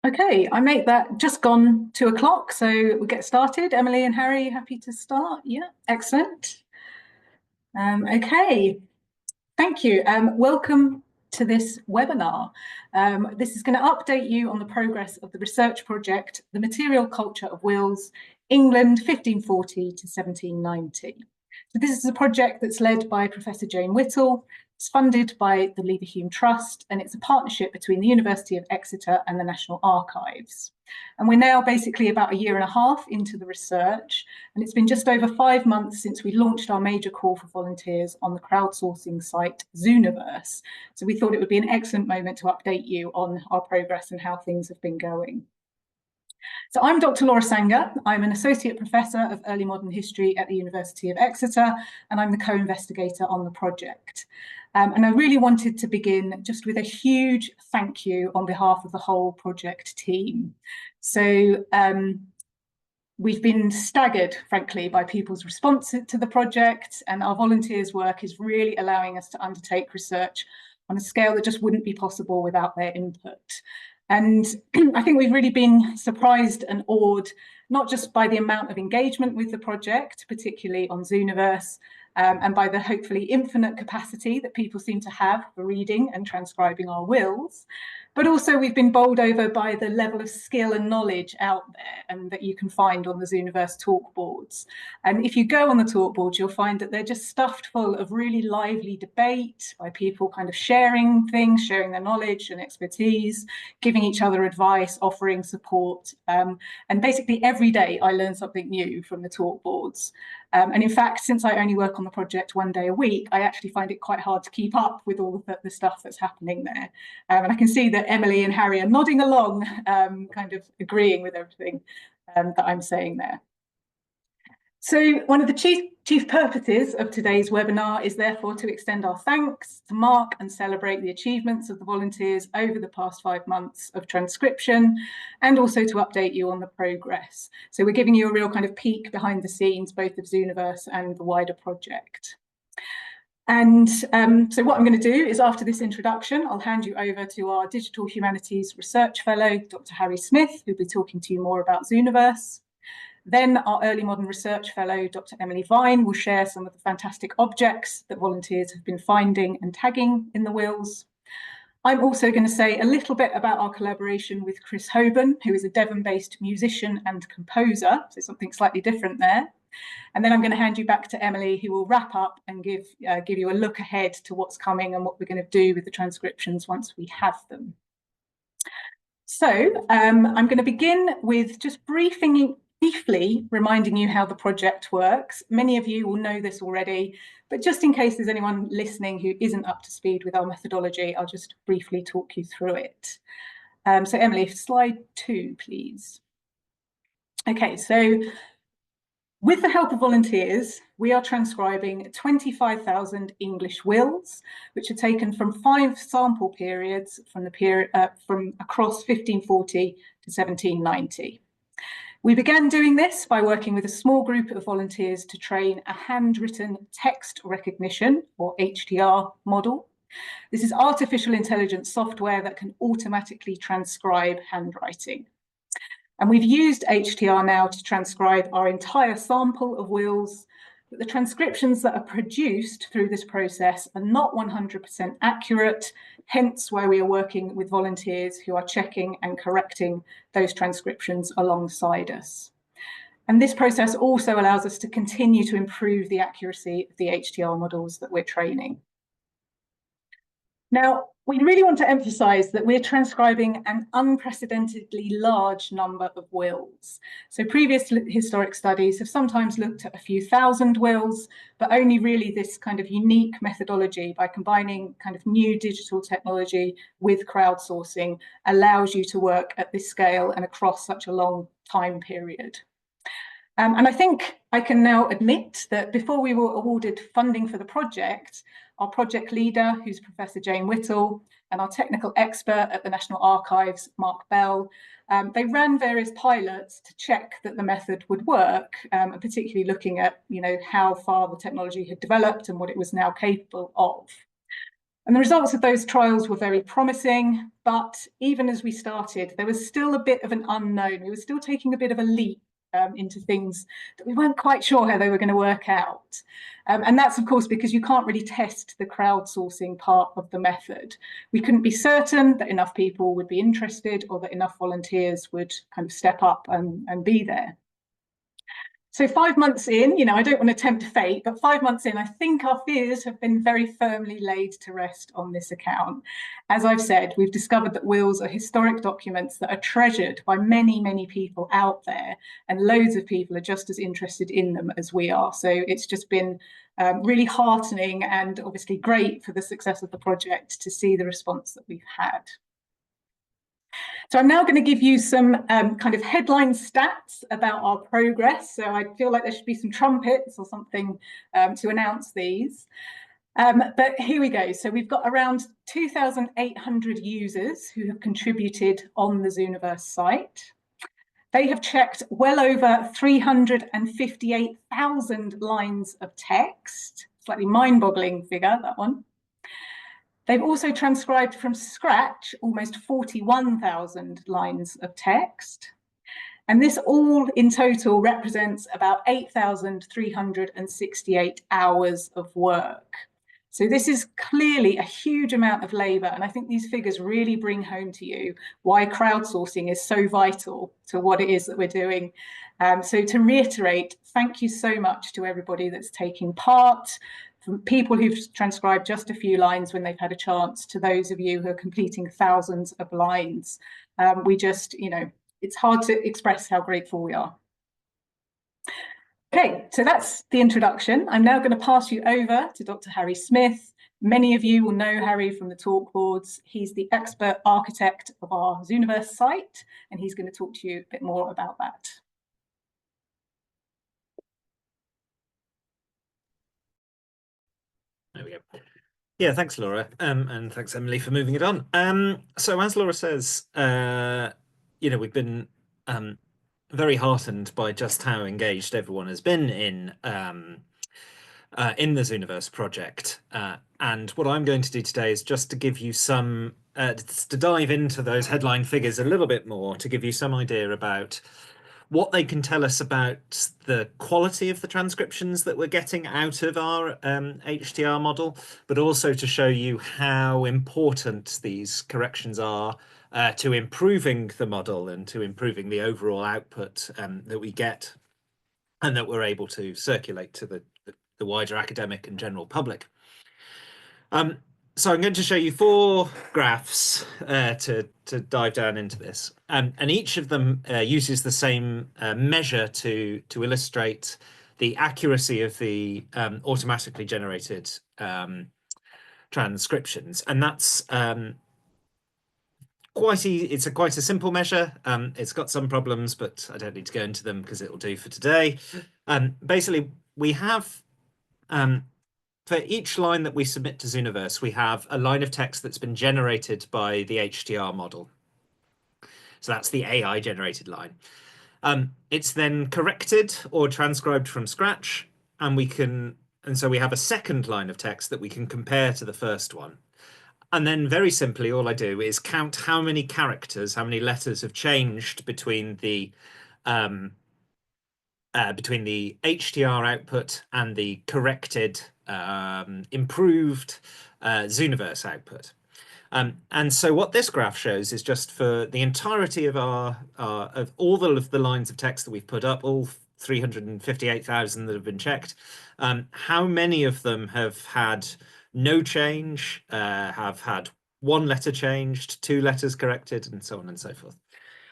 Okay, I make that just gone 2 o'clock, so we'll get started. Emily and Harry, happy to start? Yeah, excellent. Okay, thank you. Welcome to this webinar. This is going to update you on the progress of the research project, The Material Culture of Wills, England 1540 to 1790. So this is a project that's led by Professor Jane Whittle. It's funded by the Leverhulme Trust, and it's a partnership between the University of Exeter and the National Archives. And we're now basically about a year and a half into the research, and it's been just over 5 months since we launched our major call for volunteers on the crowdsourcing site Zooniverse. So we thought it would be an excellent moment to update you on our progress and how things have been going. So I'm Dr. Laura Sanger. I'm an Associate Professor of Early Modern History at the University of Exeter, and I'm the co-investigator on the project. And I really wanted to begin just with a huge thank you on behalf of the whole project team. So we've been staggered, frankly, by people's response to the project, and our volunteers' work is really allowing us to undertake research on a scale that just wouldn't be possible without their input. And I think we've really been surprised and awed, not just by the amount of engagement with the project, particularly on Zooniverse, and by the hopefully infinite capacity that people seem to have for reading and transcribing our wills, but also we've been bowled over by the level of skill and knowledge out there and that you can find on the Zooniverse talk boards. And if you go on the talk boards, you'll find that they're just stuffed full of really lively debate by people kind of sharing things, sharing their knowledge and expertise, giving each other advice, offering support. And basically every day I learn something new from the talk boards. And in fact, since I only work on the project 1 day a week, I actually find it quite hard to keep up with all the stuff that's happening there. And I can see that Emily and Harry are nodding along, kind of agreeing with everything that I'm saying there. So one of the chief purposes of today's webinar is therefore to extend our thanks, to mark and celebrate the achievements of the volunteers over the past 5 months of transcription, and also to update you on the progress. So we're giving you a real kind of peek behind the scenes, both of Zooniverse and the wider project. And so what I'm going to do is, after this introduction, I'll hand you over to our Digital Humanities Research Fellow, Dr. Harry Smith, who'll be talking to you more about Zooniverse. Then our Early Modern Research Fellow, Dr. Emily Vine, will share some of the fantastic objects that volunteers have been finding and tagging in the wills. I'm also going to say a little bit about our collaboration with Chris Hoban, who is a Devon-based musician and composer, so something slightly different there. And then I'm going to hand you back to Emily, who will wrap up and give you a look ahead to what's coming and what we're going to do with the transcriptions once we have them. So I'm going to begin with just briefly reminding you how the project works. Many of you will know this already, but just in case there's anyone listening who isn't up to speed with our methodology, I'll just briefly talk you through it. So Emily, slide 2, please. Okay, so with the help of volunteers, we are transcribing 25,000 English wills, which are taken from 5 sample periods from across 1540 to 1790. We began doing this by working with a small group of volunteers to train a handwritten text recognition, or HTR, model. This is artificial intelligence software that can automatically transcribe handwriting. And we've used HTR now to transcribe our entire sample of wills, but the transcriptions that are produced through this process are not 100% accurate, hence why we are working with volunteers who are checking and correcting those transcriptions alongside us. And this process also allows us to continue to improve the accuracy of the HTR models that we're training. Now, we really want to emphasize that we're transcribing an unprecedentedly large number of wills. So previous historic studies have sometimes looked at a few thousand wills, but only really this kind of unique methodology by combining kind of new digital technology with crowdsourcing allows you to work at this scale and across such a long time period. And I think I can now admit that before we were awarded funding for the project, our project leader, who's Professor Jane Whittle, and our technical expert at the National Archives, Mark Bell, they ran various pilots to check that the method would work, and particularly looking at, how far the technology had developed and what it was now capable of. And the results of those trials were very promising, but even as we started, there was still a bit of an unknown. We were still taking a bit of a leap into things that we weren't quite sure how they were going to work out. And that's, of course, because you can't really test the crowdsourcing part of the method. We couldn't be certain that enough people would be interested or that enough volunteers would kind of step up and be there. So 5 months in, I don't want to tempt fate, but 5 months in, I think our fears have been very firmly laid to rest on this account. As I've said, we've discovered that wills are historic documents that are treasured by many, many people out there, and loads of people are just as interested in them as we are. So it's just been really heartening and obviously great for the success of the project to see the response that we've had. So I'm now going to give you some kind of headline stats about our progress. So I feel like there should be some trumpets or something to announce these. But here we go. So we've got around 2,800 users who have contributed on the Zooniverse site. They have checked well over 358,000 lines of text. Slightly mind-boggling figure, that one. They've also transcribed from scratch almost 41,000 lines of text. And this all in total represents about 8,368 hours of work. So this is clearly a huge amount of labour. And I think these figures really bring home to you why crowdsourcing is so vital to what it is that we're doing. So to reiterate, thank you so much to everybody that's taking part, from people who've transcribed just a few lines when they've had a chance to those of you who are completing thousands of lines. We just, it's hard to express how grateful we are. Okay, so that's the introduction. I'm now going to pass you over to Dr. Harry Smith. Many of you will know Harry from the talk boards. He's the expert architect of our Zooniverse site, and he's going to talk to you a bit more about that. There we go. Yeah, thanks, Laura, and thanks, Emily, for moving it on. So as Laura says, we've been very heartened by just how engaged everyone has been in the Zooniverse project. And what I'm going to do today is just to give you some, to dive into those headline figures a little bit more, to give you some idea about what they can tell us about the quality of the transcriptions that we're getting out of our HTR model, but also to show you how important these corrections are to improving the model and to improving the overall output that we get and that we're able to circulate to the wider academic and general public. So I'm going to show you 4 graphs to dive down into this, and each of them uses the same measure to illustrate the accuracy of the automatically generated transcriptions, and that's quite a simple measure. It's got some problems, but I don't need to go into them because it'll do for today. Basically, we have for each line that we submit to Zooniverse, we have a line of text that's been generated by the HTR model. So that's the AI generated line. It's then corrected or transcribed from scratch, and so we have a second line of text that we can compare to the first one. And then very simply, all I do is count how many characters, how many letters have changed between the HTR output and the corrected, improved Zooniverse output. And so what this graph shows is just for the entirety of of all of the lines of text that we've put up, all 358,000 that have been checked, how many of them have had no change, have had 1 letter changed, 2 letters corrected, and so on and so forth.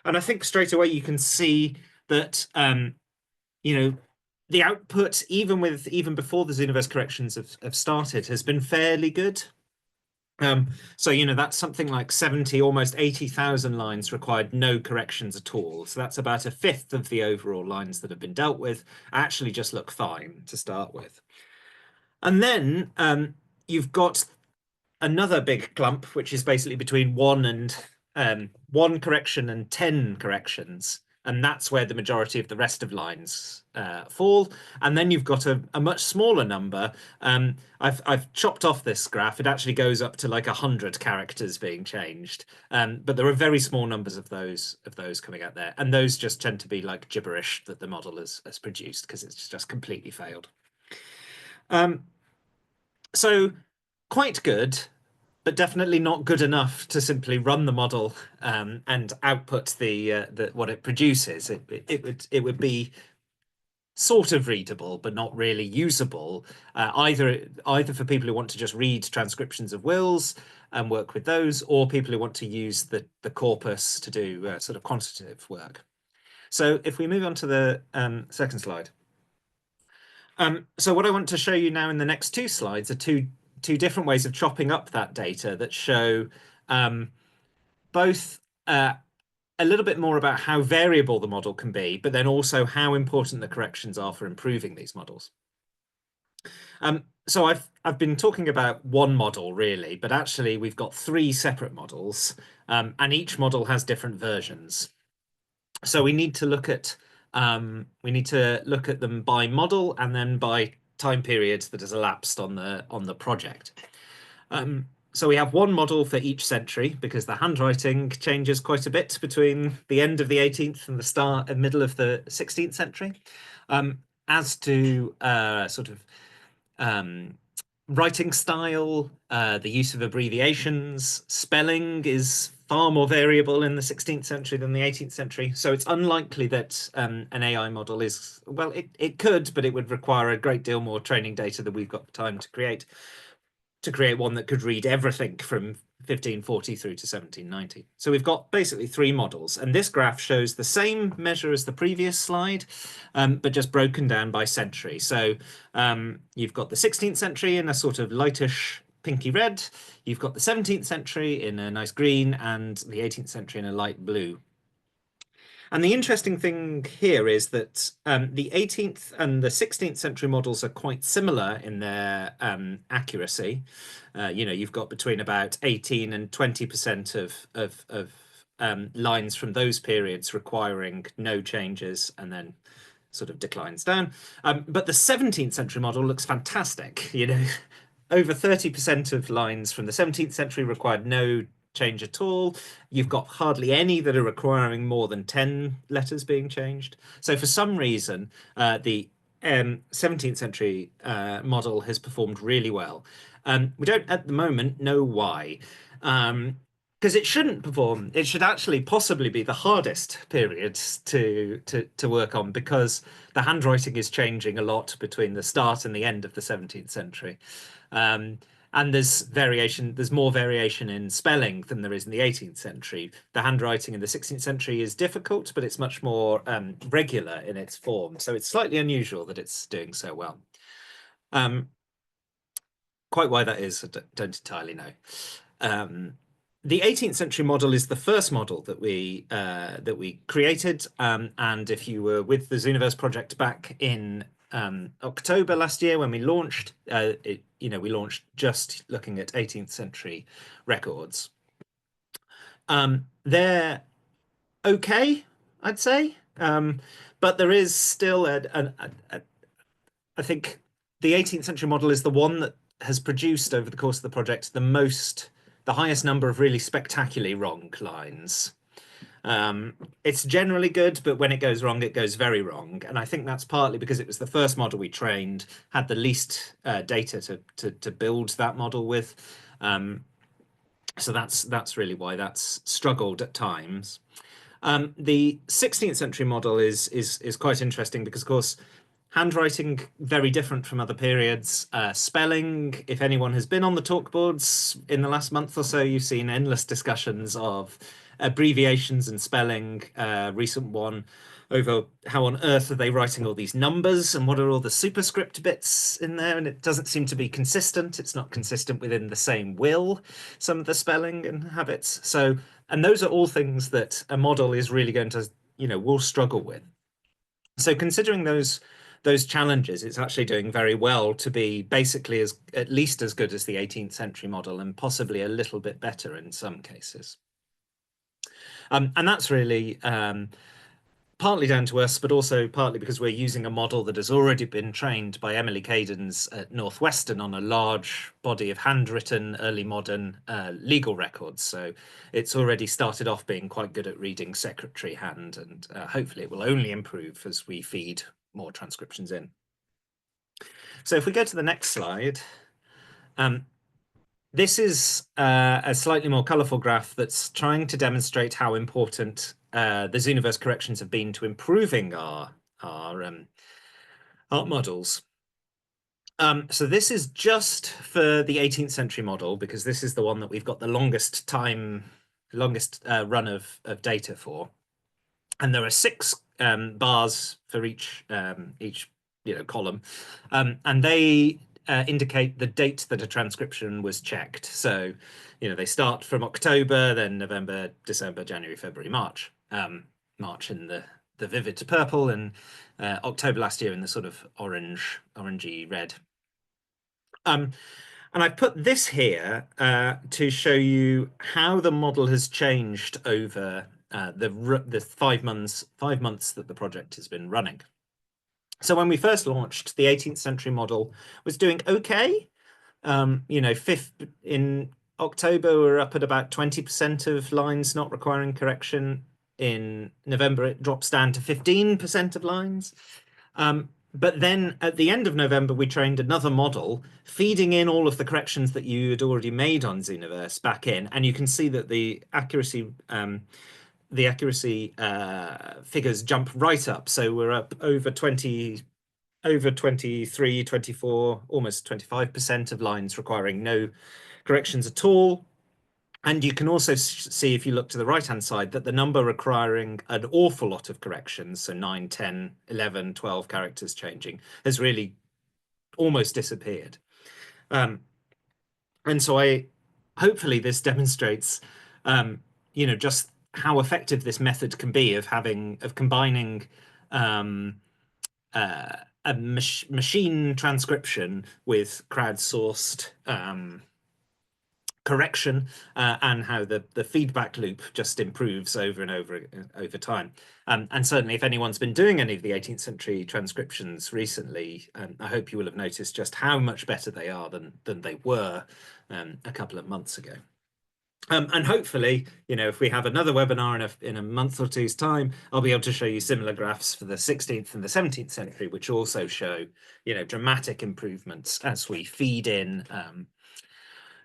And I think straight away you can see that the output, even before the Zooniverse corrections have started, has been fairly good. So that's something like 70, almost 80,000 lines required no corrections at all. So that's about 1/5 of the overall lines that have been dealt with actually just look fine to start with. And then you've got another big clump, which is basically between 1 correction and 10 corrections. and that's where the majority of the rest of lines fall. And then you've got a much smaller number. I've chopped off this graph. It actually goes up to like 100 characters being changed, but there are very small numbers of those coming out there, and those just tend to be like gibberish that the model has produced because it's just completely failed. So quite good, but definitely not good enough to simply run the model and output the what it produces. It would be sort of readable, but not really usable, either for people who want to just read transcriptions of wills and work with those, or people who want to use the corpus to do sort of quantitative work. So if we move on to the second slide. So what I want to show you now in the next two slides are two different ways of chopping up that data that show both a little bit more about how variable the model can be, but then also how important the corrections are for improving these models. So I've been talking about one model really, but actually we've got three separate models, and each model has different versions. So we need to look at them by model and then by time periods that has elapsed on the project. So we have one model for each century because the handwriting changes quite a bit between the end of the 18th and the start and middle of the 16th century. As to sort of writing style, the use of abbreviations, spelling is far more variable in the 16th century than the 18th century. So it's unlikely that an AI model is, well, it could, but it would require a great deal more training data than we've got time to create one that could read everything from 1540 through to 1790. So we've got basically three models, and this graph shows the same measure as the previous slide, but just broken down by century. So you've got the 16th century in a sort of lightish pinky red, you've got the 17th century in a nice green, and the 18th century in a light blue. And the interesting thing here is that the 18th and the 16th century models are quite similar in their accuracy. You've got between about 18 and 20% of lines from those periods requiring no changes and then sort of declines down. But the 17th century model looks fantastic. Over 30% of lines from the 17th century required no change at all. You've got hardly any that are requiring more than 10 letters being changed. So for some reason, the 17th century model has performed really well. We don't at the moment know why. Because it shouldn't perform. It should actually possibly be the hardest period to work on, because the handwriting is changing a lot between the start and the end of the 17th century. And there's more variation in spelling than there is in the 18th century. The handwriting in the 16th century is difficult, but it's much more regular in its form. So it's slightly unusual that it's doing so well. Quite why that is, I don't entirely know. The 18th century model is the first model that we created, and if you were with the Zooniverse project back in October last year when we launched, we launched just looking at 18th century records. They're okay, I'd say, but there is still I think the 18th century model is the one that has produced over the course of the project the highest number of really spectacularly wrong lines. It's generally good, but when it goes wrong, it goes very wrong. And I think that's partly because it was the first model we trained, had the least data to build that model with. So that's really why that's struggled at times. The 16th century model is quite interesting because, of course, handwriting, very different from other periods. Spelling, if anyone has been on the talk boards in the last month or so, you've seen endless discussions of abbreviations and spelling. Recent one over how on earth are they writing all these numbers and what are all the superscript bits in there, and it doesn't seem to be consistent. It's not consistent within the same will, some of the spelling and habits. So, and those are all things that a model is really going to, will struggle with. So considering those challenges, it's actually doing very well to be basically at least as good as the 18th century model, and possibly a little bit better in some cases. And that's really partly down to us, but also partly because we're using a model that has already been trained by Emily Cadens at Northwestern on a large body of handwritten early modern legal records. So it's already started off being quite good at reading secretary hand, and hopefully it will only improve as we feed more transcriptions in. So if we go to the next slide, this is a slightly more colourful graph that's trying to demonstrate how important the Zooniverse corrections have been to improving our art models. So this is just for the 18th century model, because this is the one that we've got the longest run of data for. And there are 6 bars for each column, and they indicate the date that a transcription was checked. So, they start from October, then November, December, January, February, March. March in the vivid purple, and October last year in the sort of orangey red. And I've put this here to show you how the model has changed over the 5 months that the project has been running. So when we first launched, the 18th century model was doing okay. In October, we're up at about 20% of lines not requiring correction. In November, it drops down to 15% of lines. But then at the end of November, we trained another model, feeding in all of the corrections that you had already made on Zooniverse back in. And you can see that the accuracy figures jump right up. So we're up over 23, 24, almost 25% of lines requiring no corrections at all. And you can also see, if you look to the right-hand side, that the number requiring an awful lot of corrections, so 9, 10, 11, 12 characters changing, has really almost disappeared. And so hopefully this demonstrates, just how effective this method can be of combining a machine transcription with crowdsourced correction, and how the feedback loop just improves over and over time. And certainly, if anyone's been doing any of the 18th century transcriptions recently, I hope you will have noticed just how much better they are than they were a couple of months ago. And hopefully, if we have another webinar in a month or two's time, I'll be able to show you similar graphs for the 16th and the 17th century, which also show, dramatic improvements as we feed in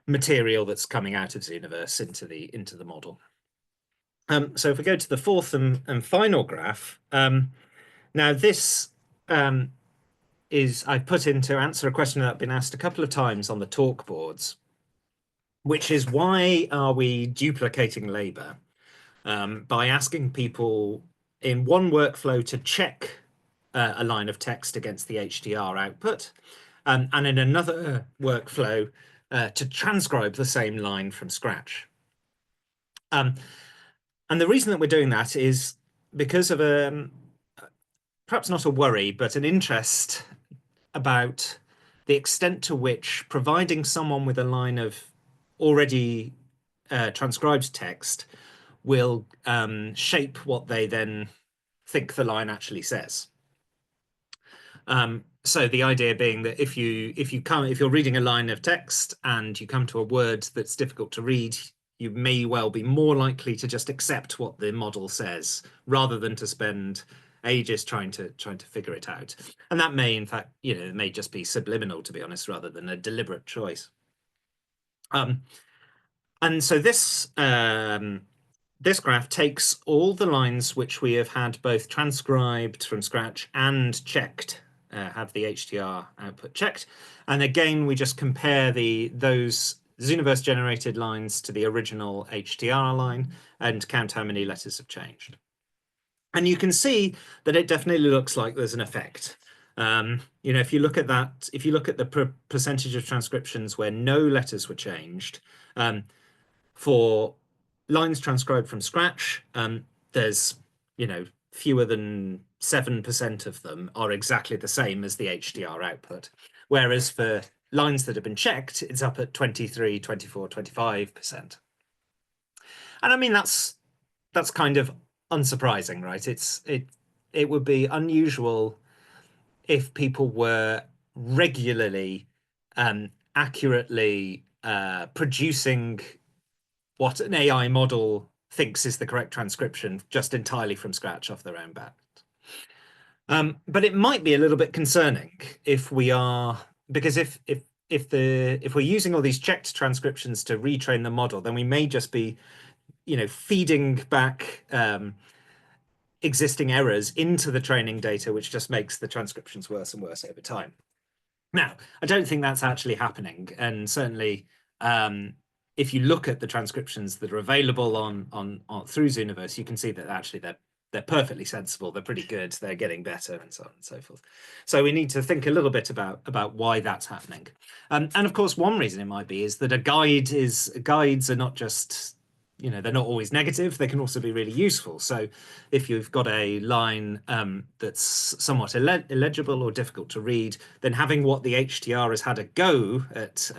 material that's coming out of Zooniverse into the model. So if we go to the 4th and final graph, now this is I've put in to answer a question that's been asked a couple of times on the talk boards, which is, why are we duplicating labor by asking people in one workflow to check a line of text against the HDR output, and in another workflow to transcribe the same line from scratch. And the reason that we're doing that is because of perhaps not a worry, but an interest about the extent to which providing someone with a line of already transcribed text will shape what they then think the line actually says. So the idea being that if you're reading a line of text and you come to a word that's difficult to read, you may well be more likely to just accept what the model says rather than to spend ages trying to figure it out. And that may, in fact, it may just be subliminal, to be honest, rather than a deliberate choice. And so this graph takes all the lines which we have had both transcribed from scratch and checked, have the HDR output checked. And again, we just compare those Zooniverse generated lines to the original HDR line and count how many letters have changed. And you can see that it definitely looks like there's an effect. If you look at that, if you look at the percentage of transcriptions where no letters were changed, for lines transcribed from scratch, there's, fewer than 7% of them are exactly the same as the HDR output. Whereas for lines that have been checked, it's up at 23, 24, 25%. And I mean, that's kind of unsurprising, right? it would be unusual if people were regularly accurately producing what an AI model thinks is the correct transcription just entirely from scratch off their own bat. But it might be a little bit concerning if we are, because if we're using all these checked transcriptions to retrain the model, then we may just be, feeding back existing errors into the training data, which just makes the transcriptions worse and worse over time. Now, I don't think that's actually happening, and certainly, if you look at the transcriptions that are available on through Zooniverse, you can see that actually they're perfectly sensible, they're pretty good, they're getting better, and so on and so forth. So we need to think a little bit about why that's happening. And of course, one reason it might be is that guides are not just, they're not always negative, they can also be really useful. So if you've got a line that's somewhat illegible or difficult to read, then having what the HTR has had a go at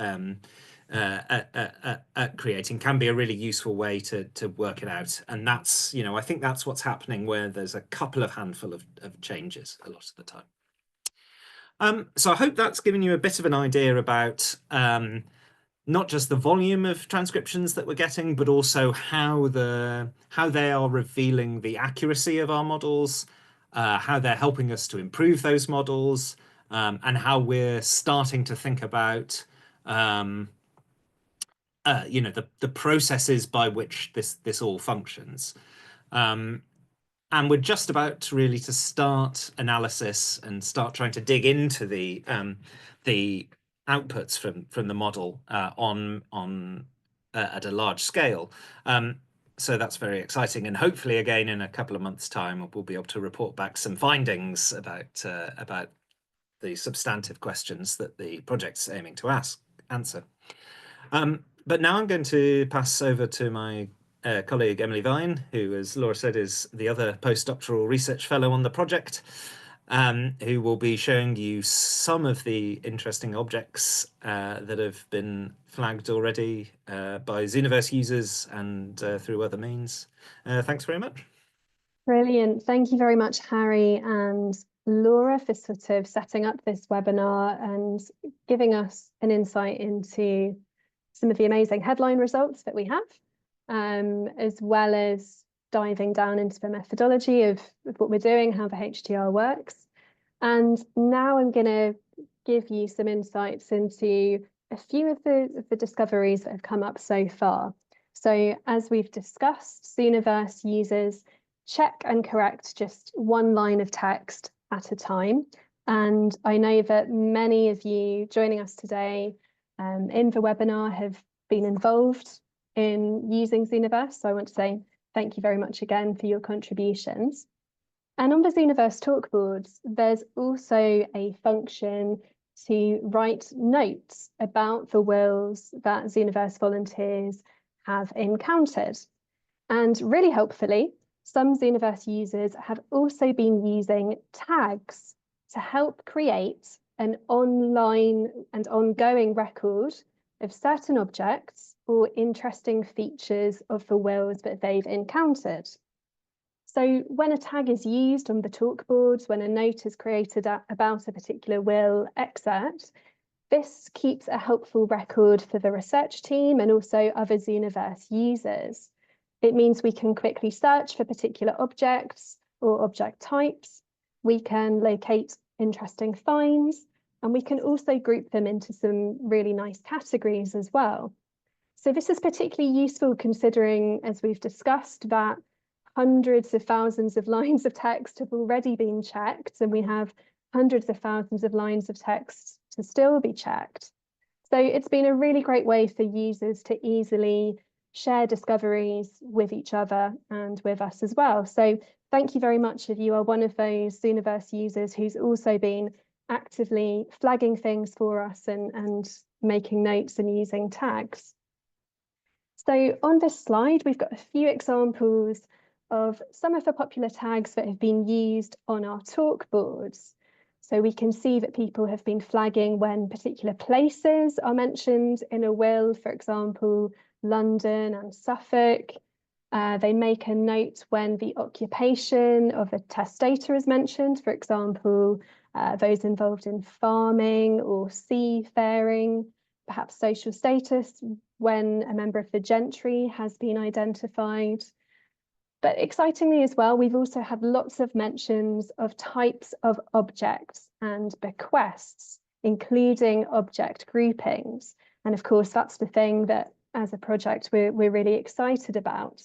creating can be a really useful way to work it out. And that's, I think that's what's happening where there's a couple of handful of changes a lot of the time. So I hope that's given you a bit of an idea about not just the volume of transcriptions that we're getting, but also how they are revealing the accuracy of our models, how they're helping us to improve those models, and how we're starting to think about the processes by which this all functions. And we're just about really to start analysis and start trying to dig into the outputs from the model at a large scale. So that's very exciting, and hopefully again in a couple of months' time we'll be able to report back some findings about the substantive questions that the project's aiming to answer. But now I'm going to pass over to my colleague Emily Vine, who, as Laura said, is the other postdoctoral research fellow on the project, who will be showing you some of the interesting objects that have been flagged already by Zooniverse users and through other means. Thanks very much. Brilliant. Thank you very much, Harry and Laura, for sort of setting up this webinar and giving us an insight into some of the amazing headline results that we have, as well as diving down into the methodology of what we're doing, how the HTR works. And now I'm going to give you some insights into a few of the discoveries that have come up so far. So as we've discussed, Zooniverse uses check and correct just one line of text at a time. And I know that many of you joining us today in the webinar have been involved in using Zooniverse. So I want to say thank you very much again for your contributions. And on the Zooniverse talkboards, there's also a function to write notes about the wills that Zooniverse volunteers have encountered. And really helpfully, some Zooniverse users have also been using tags to help create an online and ongoing record of certain objects or interesting features of the wills that they've encountered. So when a tag is used on the talkboards, when a note is created about a particular will excerpt, this keeps a helpful record for the research team and also other Zooniverse users. It means we can quickly search for particular objects or object types. We can locate interesting finds, and we can also group them into some really nice categories as well. So this is particularly useful considering, as we've discussed, that hundreds of thousands of lines of text have already been checked, and we have hundreds of thousands of lines of text to still be checked. So it's been a really great way for users to easily share discoveries with each other and with us as well. So thank you very much if you are one of those Zooniverse users who's also been actively flagging things for us and making notes and using tags. So on this slide, we've got a few examples of some of the popular tags that have been used on our talk boards. So we can see that people have been flagging when particular places are mentioned in a will, for example, London and Suffolk. They make a note when the occupation of a testator is mentioned, for example, those involved in farming or seafaring, perhaps social status when a member of the gentry has been identified. But excitingly as well, we've also had lots of mentions of types of objects and bequests, including object groupings. And of course, that's the thing that as a project we're really excited about.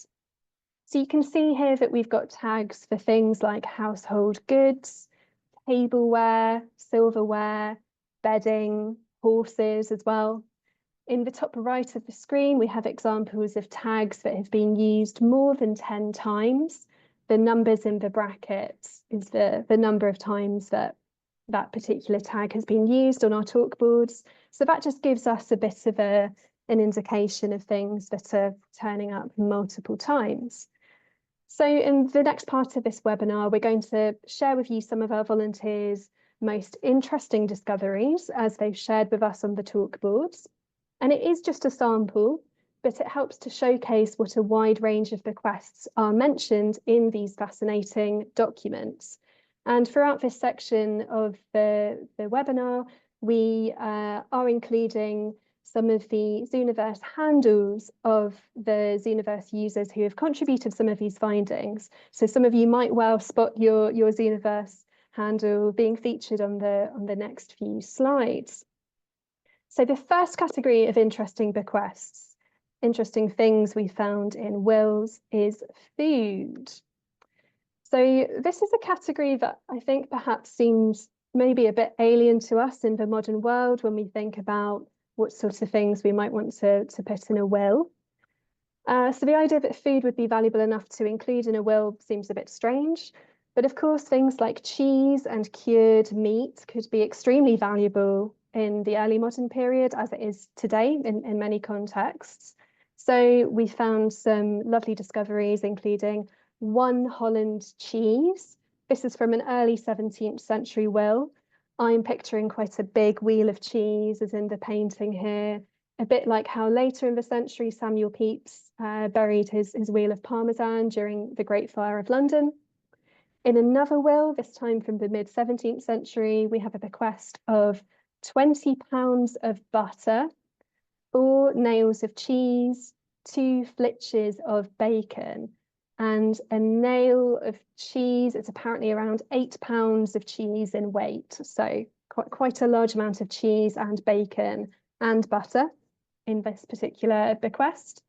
So you can see here that we've got tags for things like household goods, tableware, silverware, bedding, horses as well. In the top right of the screen, we have examples of tags that have been used more than 10 times. The numbers in the brackets is the number of times that that particular tag has been used on our talk boards. So that just gives us a bit of an indication of things that are turning up multiple times. So in the next part of this webinar, we're going to share with you some of our volunteers' most interesting discoveries as they've shared with us on the talk boards. And it is just a sample, but it helps to showcase what a wide range of bequests are mentioned in these fascinating documents. And throughout this section of the webinar, we are including some of the Zooniverse handles of the Zooniverse users who have contributed some of these findings. So some of you might well spot your Zooniverse handle being featured on the next few slides. So the first category of interesting bequests, interesting things we found in wills, is food. So this is a category that I think perhaps seems maybe a bit alien to us in the modern world when we think about what sorts of things we might want to put in a will. So the idea that food would be valuable enough to include in a will seems a bit strange. But of course, things like cheese and cured meat could be extremely valuable in the early modern period, as it is today in many contexts. So we found some lovely discoveries, including 1 Holland cheese. This is from an early 17th century will. I'm picturing quite a big wheel of cheese as in the painting here, a bit like how later in the century Samuel Pepys buried his wheel of Parmesan during the Great Fire of London. In another will, this time from the mid-17th century, we have a bequest of 20 pounds of butter, 4 nails of cheese, 2 flitches of bacon, and a nail of cheese. It's apparently around 8 pounds of cheese in weight. So quite a large amount of cheese and bacon and butter in this particular bequest.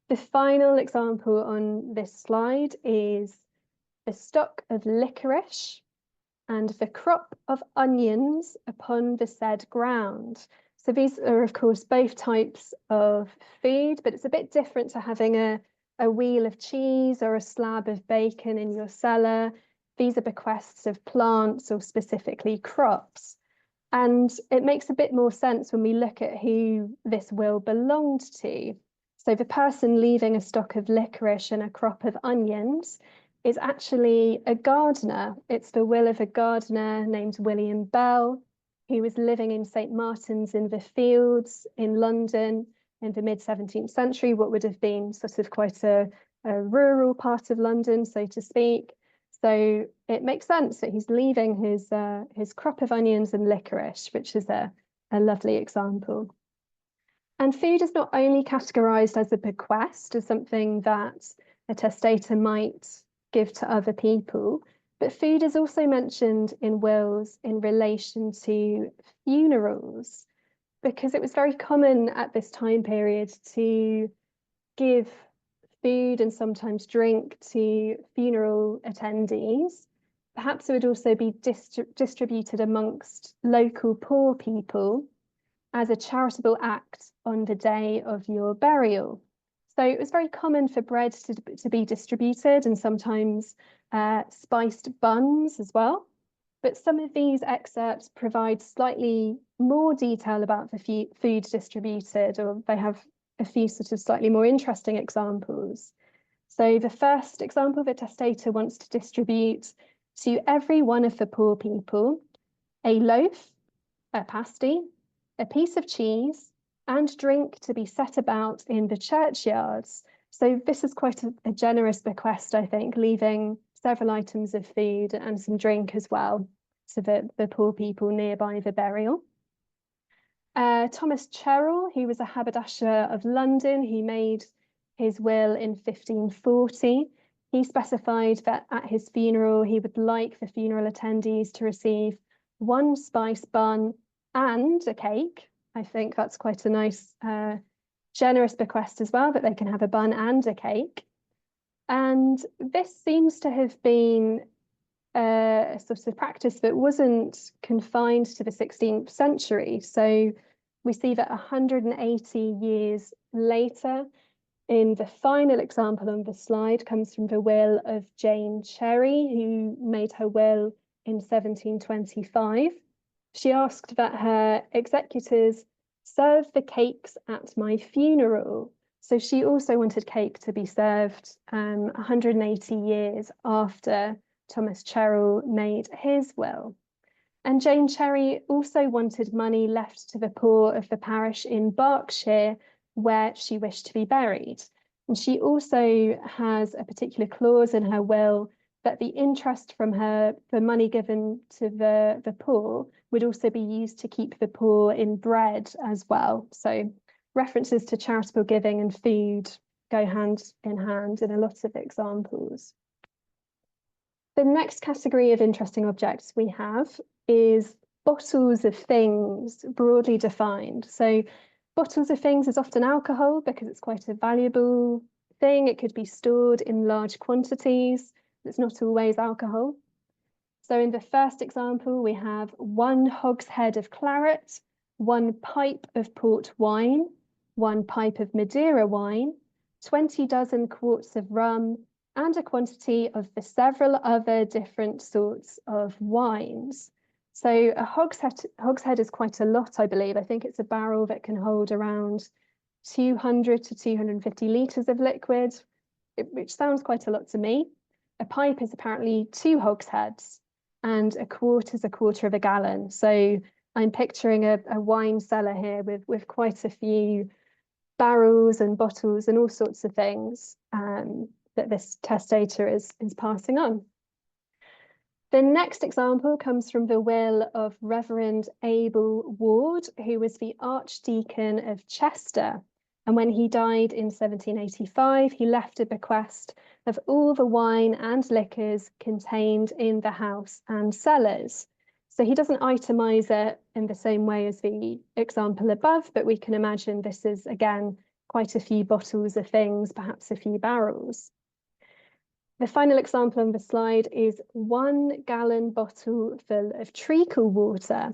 The final example on this slide is the stock of licorice and the crop of onions upon the said ground. So these are, of course, both types of food, but it's a bit different to having a wheel of cheese or a slab of bacon in your cellar. These are bequests of plants or specifically crops. And it makes a bit more sense when we look at who this will belonged to. So the person leaving a stock of licorice and a crop of onions is actually a gardener. It's the will of a gardener named William Bell, who was living in St. Martin's in the Fields in London in the mid-17th century, what would have been sort of quite a rural part of London, so to speak. So it makes sense that he's leaving his crop of onions and licorice, which is a lovely example. And food is not only categorized as a bequest, as something that a testator might give to other people, but food is also mentioned in wills in relation to funerals, because it was very common at this time period to give food and sometimes drink to funeral attendees. Perhaps it would also be distributed amongst local poor people as a charitable act on the day of your burial. So it was very common for bread to be distributed and sometimes spiced buns as well. But some of these excerpts provide slightly more detail about the food distributed, or they have a few sort of slightly more interesting examples. So the first example, the testator wants to distribute to every one of the poor people a loaf, a pasty, a piece of cheese, and drink to be set about in the churchyards. So this is quite a generous bequest, I think, leaving several items of food and some drink as well to the poor people nearby the burial. Thomas Cherrell, he was a haberdasher of London. He made his will in 1540. He specified that at his funeral, he would like the funeral attendees to receive 1 spice bun and a cake. I think that's quite a nice, generous bequest as well, that they can have a bun and a cake. And this seems to have been a sort of practice that wasn't confined to the 16th century. So we see that 180 years later, in the final example on the slide, comes from the will of Jane Cherry, who made her will in 1725. She asked that her executors serve the cakes at my funeral. So she also wanted cake to be served 180 years after Thomas Cherrell made his will. And Jane Cherry also wanted money left to the poor of the parish in Berkshire where she wished to be buried. And she also has a particular clause in her will that the interest from the money given to the poor would also be used to keep the poor in bread as well. So references to charitable giving and food go hand in hand in a lot of examples. The next category of interesting objects we have is bottles of things, broadly defined. So bottles of things is often alcohol because it's quite a valuable thing. It could be stored in large quantities. It's not always alcohol. So in the first example, we have 1 hogshead of claret, 1 pipe of port wine, 1 pipe of Madeira wine, 20 dozen quarts of rum, and a quantity of the several other different sorts of wines. So a hogshead is quite a lot, I believe. I think it's a barrel that can hold around 200 to 250 litres of liquid, which sounds quite a lot to me. A pipe is apparently 2 hogsheads, and a quart is 1/4 of a gallon. So I'm picturing a wine cellar here with quite a few barrels and bottles and all sorts of things that this testator is passing on. The next example comes from the will of Reverend Abel Ward, who was the Archdeacon of Chester. And when he died in 1785, he left a bequest of all the wine and liquors contained in the house and cellars. So he doesn't itemize it in the same way as the example above, but we can imagine this is, again, quite a few bottles of things, perhaps a few barrels. The final example on the slide is 1 gallon bottle full of treacle water.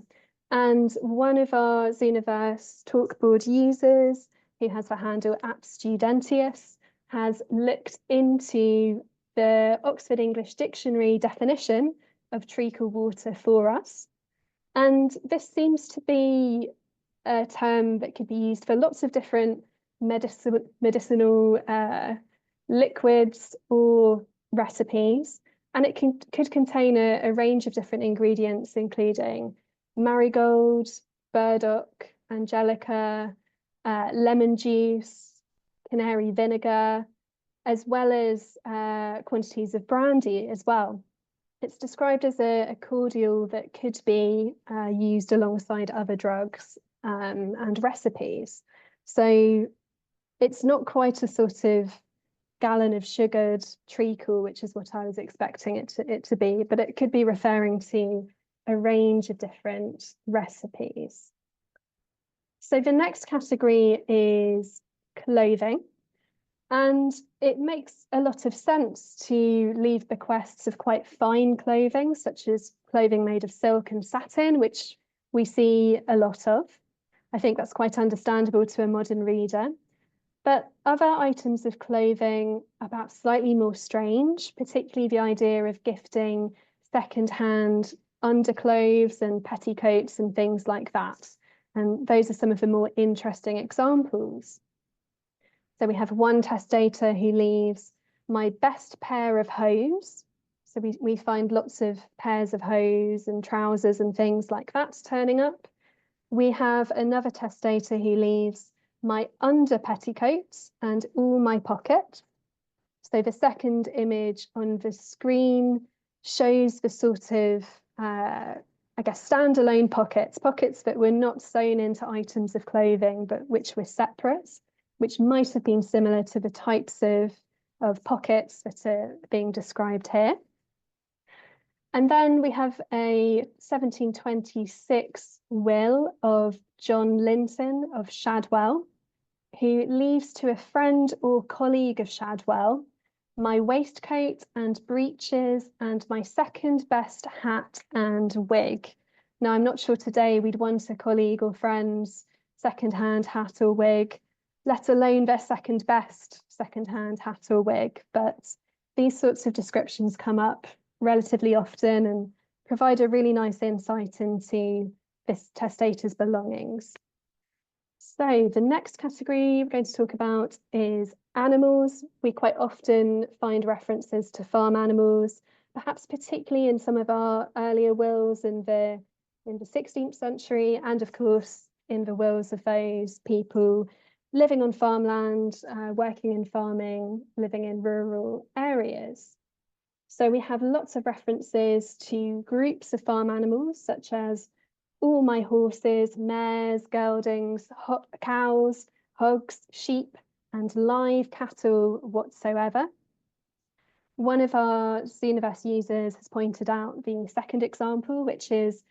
And one of our Zooniverse talkboard users, who has the handle @Studentius, has looked into the Oxford English Dictionary definition of treacle water for us. And this seems to be a term that could be used for lots of different medicinal liquids or recipes, and it could contain a range of different ingredients, including marigold, burdock, angelica, lemon juice, canary vinegar, as well as quantities of brandy as well. It's described as a cordial that could be used alongside other drugs and recipes. So it's not quite a sort of gallon of sugared treacle, which is what I was expecting it to be, but it could be referring to a range of different recipes. So the next category is clothing. And it makes a lot of sense to leave bequests of quite fine clothing, such as clothing made of silk and satin, which we see a lot of. I think that's quite understandable to a modern reader. But other items of clothing are perhaps slightly more strange, particularly the idea of gifting second-hand underclothes and petticoats and things like that. And those are some of the more interesting examples. So we have one testator who leaves my best pair of hose. So we find lots of pairs of hose and trousers and things like that turning up. We have another testator who leaves my under petticoats, and all my pocket. So the second image on the screen shows the sort of, I guess, standalone pockets that were not sewn into items of clothing, but which were separate, which might have been similar to the types of pockets that are being described here. And then we have a 1726 will of John Linton of Shadwell, who leaves to a friend or colleague of Shadwell my waistcoat and breeches and my second best hat and wig. Now, I'm not sure today we'd want a colleague or friend's second-hand hat or wig, let alone their second best second-hand hat or wig. But these sorts of descriptions come up relatively often and provide a really nice insight into this testator's belongings. So the next category we're going to talk about is animals. We quite often find references to farm animals, perhaps particularly in some of our earlier wills in the 16th century, and of course in the wills of those people living on farmland, working in farming, living in rural areas. So we have lots of references to groups of farm animals, such as all my horses, mares, geldings, cows, hogs, sheep, and live cattle whatsoever. One of our Zooniverse users has pointed out the second example, which is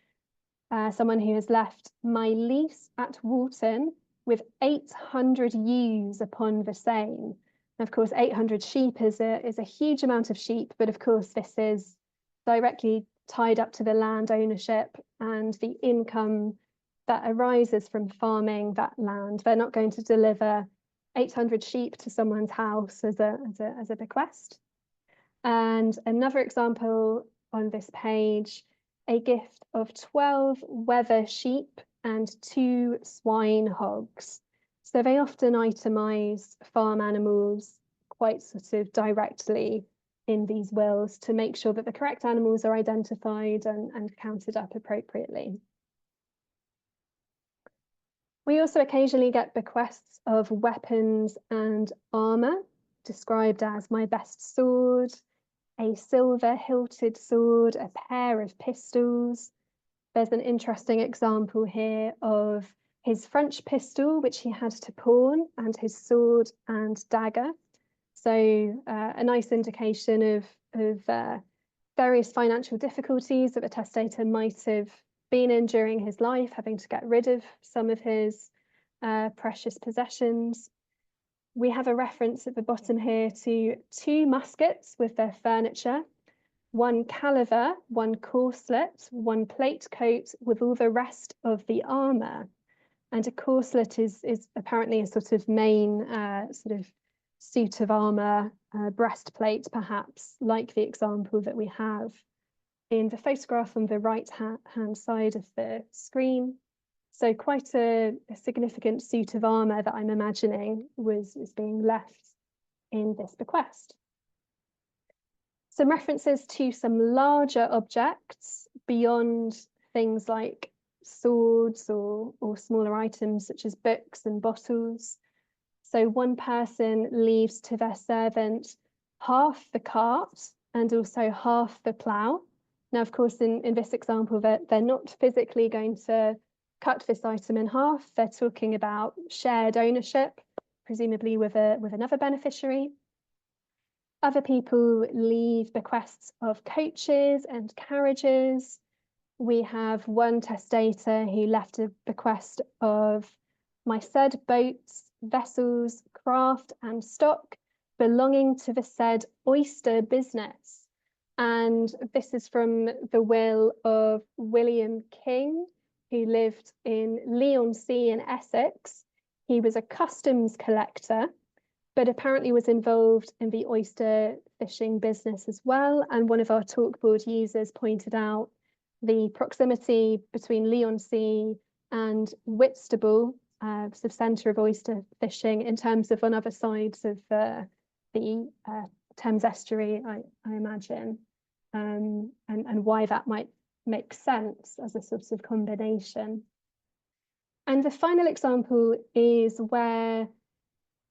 someone who has left my lease at Walton with 800 ewes upon the same. And of course, 800 sheep is a huge amount of sheep, but of course, this is directly tied up to the land ownership and the income that arises from farming that land. They're not going to deliver 800 sheep to someone's house as a bequest. And another example on this page, a gift of 12 wether sheep and 2 swine hogs. So they often itemize farm animals quite sort of directly in these wills to make sure that the correct animals are identified and counted up appropriately. We also occasionally get bequests of weapons and armour, described as my best sword, a silver hilted sword, a pair of pistols. There's an interesting example here of his French pistol, which he had to pawn, and his sword and dagger. So a nice indication of various financial difficulties that the testator might have been in during his life, having to get rid of some of his precious possessions. We have a reference at the bottom here to 2 muskets with their furniture, 1 caliver, 1 corselet, 1 plate coat with all the rest of the armour. And a corselet is apparently a sort of main sort of suit of armour, breastplate perhaps, like the example that we have in the photograph on the right-hand side of the screen. So quite a significant suit of armour that I'm imagining was being left in this bequest. Some references to some larger objects beyond things like swords or smaller items such as books and bottles. So one person leaves to their servant half the cart and also half the plough. Now, of course, in this example, they're not physically going to cut this item in half. They're talking about shared ownership, presumably with another beneficiary. Other people leave bequests of coaches and carriages. We have one testator who left a bequest of my said boats, vessels, craft and stock belonging to the said oyster business. And this is from the will of William King, who lived in Leigh-on-Sea in Essex. He was a customs collector, but apparently was involved in the oyster fishing business as well. And one of our talkboard users pointed out the proximity between Leigh-on-Sea and Whitstable, the centre of oyster fishing, in terms of on other sides of the Thames estuary, I imagine, and why that might make sense as a sort of combination. And the final example is where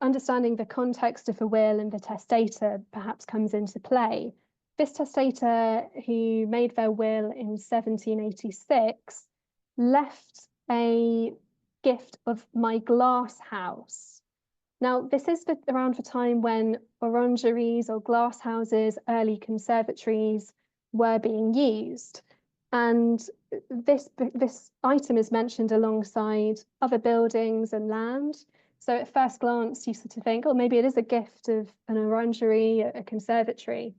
understanding the context of a will and the testator perhaps comes into play. This testator, who made their will in 1786, left a gift of my glass house. Now, this is around the time when orangeries or glass houses, early conservatories, were being used. And this item is mentioned alongside other buildings and land. So at first glance, you sort of think, oh, maybe it is a gift of an orangery, a conservatory.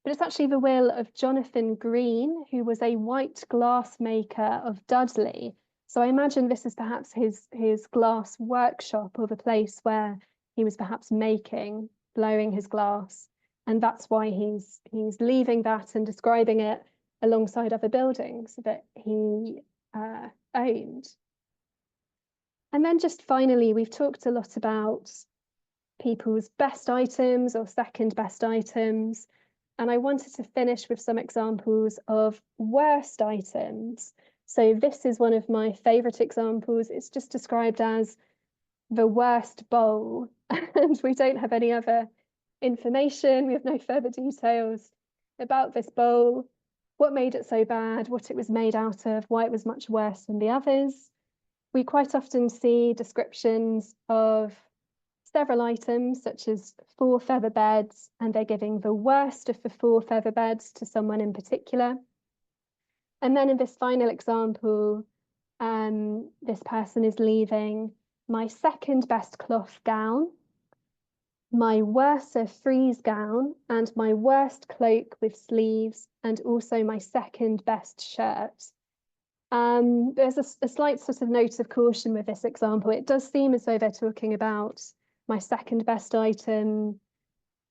But it's actually the will of Jonathan Green, who was a white glass maker of Dudley. So I imagine this is perhaps his glass workshop, or the place where he was perhaps blowing his glass. And that's why he's leaving that and describing it alongside other buildings that he owned. And then just finally, we've talked a lot about people's best items or second best items. And I wanted to finish with some examples of worst items. So this is one of my favorite examples. It's just described as the worst bowl. And we don't have any other information. We have no further details about this bowl, what made it so bad, what it was made out of, why it was much worse than the others. We quite often see descriptions of several items, such as 4 feather beds, and they're giving the worst of the 4 feather beds to someone in particular. And then in this final example, this person is leaving my second best cloth gown, my worst frieze gown, and my worst cloak with sleeves, and also my second best shirt. There's a slight sort of note of caution with this example. It does seem as though they're talking about my second best item,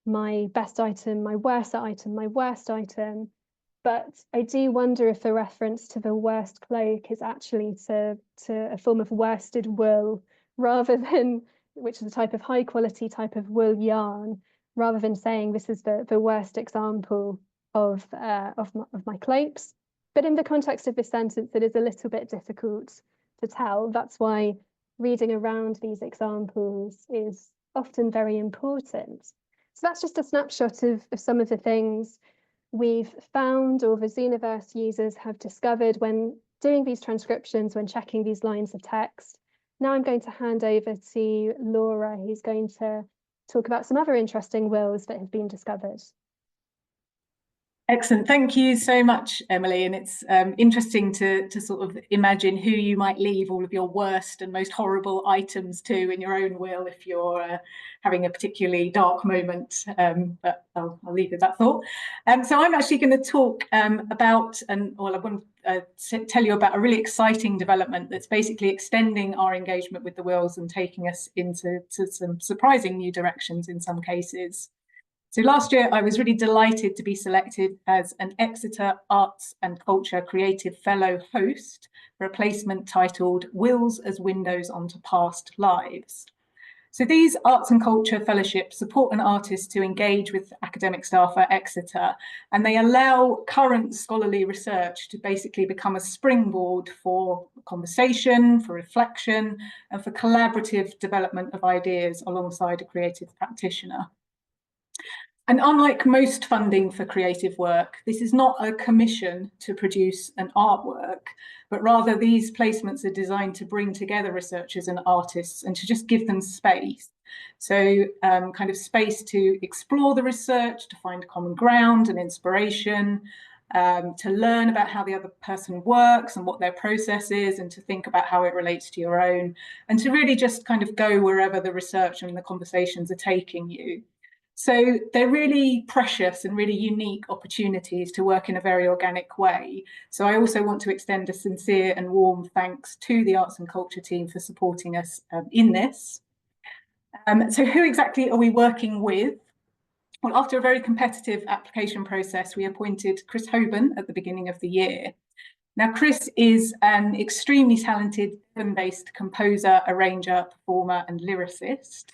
my best item, my worst item, my worst item. But I do wonder if the reference to the worst cloak is actually to a form of worsted wool, rather than, which is a type of high quality type of wool yarn, rather than saying this is the worst example of my cloaks. But in the context of this sentence, it is a little bit difficult to tell. That's why reading around these examples is often very important. So that's just a snapshot of some of the things we've found, or the Zooniverse users have discovered when doing these transcriptions, when checking these lines of text. Now I'm going to hand over to Laura, who's going to talk about some other interesting wills that have been discovered. Excellent. Thank you so much, Emily. And it's interesting to sort of imagine who you might leave all of your worst and most horrible items to in your own will if you're having a particularly dark moment. But I'll leave with that thought. So I'm actually going to talk about, I want to tell you about a really exciting development that's basically extending our engagement with the wills and taking us into some surprising new directions in some cases. So last year, I was really delighted to be selected as an Exeter Arts and Culture Creative Fellow host for a placement titled Wills as Windows onto Past Lives. So these arts and culture fellowships support an artist to engage with academic staff at Exeter, and they allow current scholarly research to basically become a springboard for conversation, for reflection, and for collaborative development of ideas alongside a creative practitioner. And unlike most funding for creative work, this is not a commission to produce an artwork, but rather these placements are designed to bring together researchers and artists and to just give them space. So kind of space to explore the research, to find common ground and inspiration, to learn about how the other person works and what their process is, and to think about how it relates to your own, and to really just kind of go wherever the research and the conversations are taking you. So they're really precious and really unique opportunities to work in a very organic way. So I also want to extend a sincere and warm thanks to the Arts and Culture team for supporting us in this. So who exactly are we working with? Well, after a very competitive application process, we appointed Chris Hoban at the beginning of the year. Now, Chris is an extremely talented Devon-based composer, arranger, performer, and lyricist.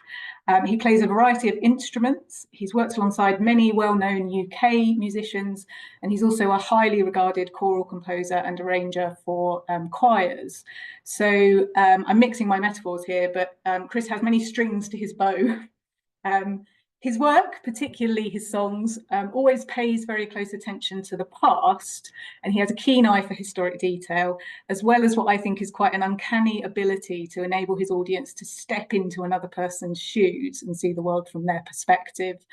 He plays a variety of instruments. He's worked alongside many well-known UK musicians, and he's also a highly regarded choral composer and arranger for choirs. So I'm mixing my metaphors here, but Chris has many strings to his bow. His work, particularly his songs, always pays very close attention to the past, and he has a keen eye for historic detail, as well as what I think is quite an uncanny ability to enable his audience to step into another person's shoes and see the world from their perspective.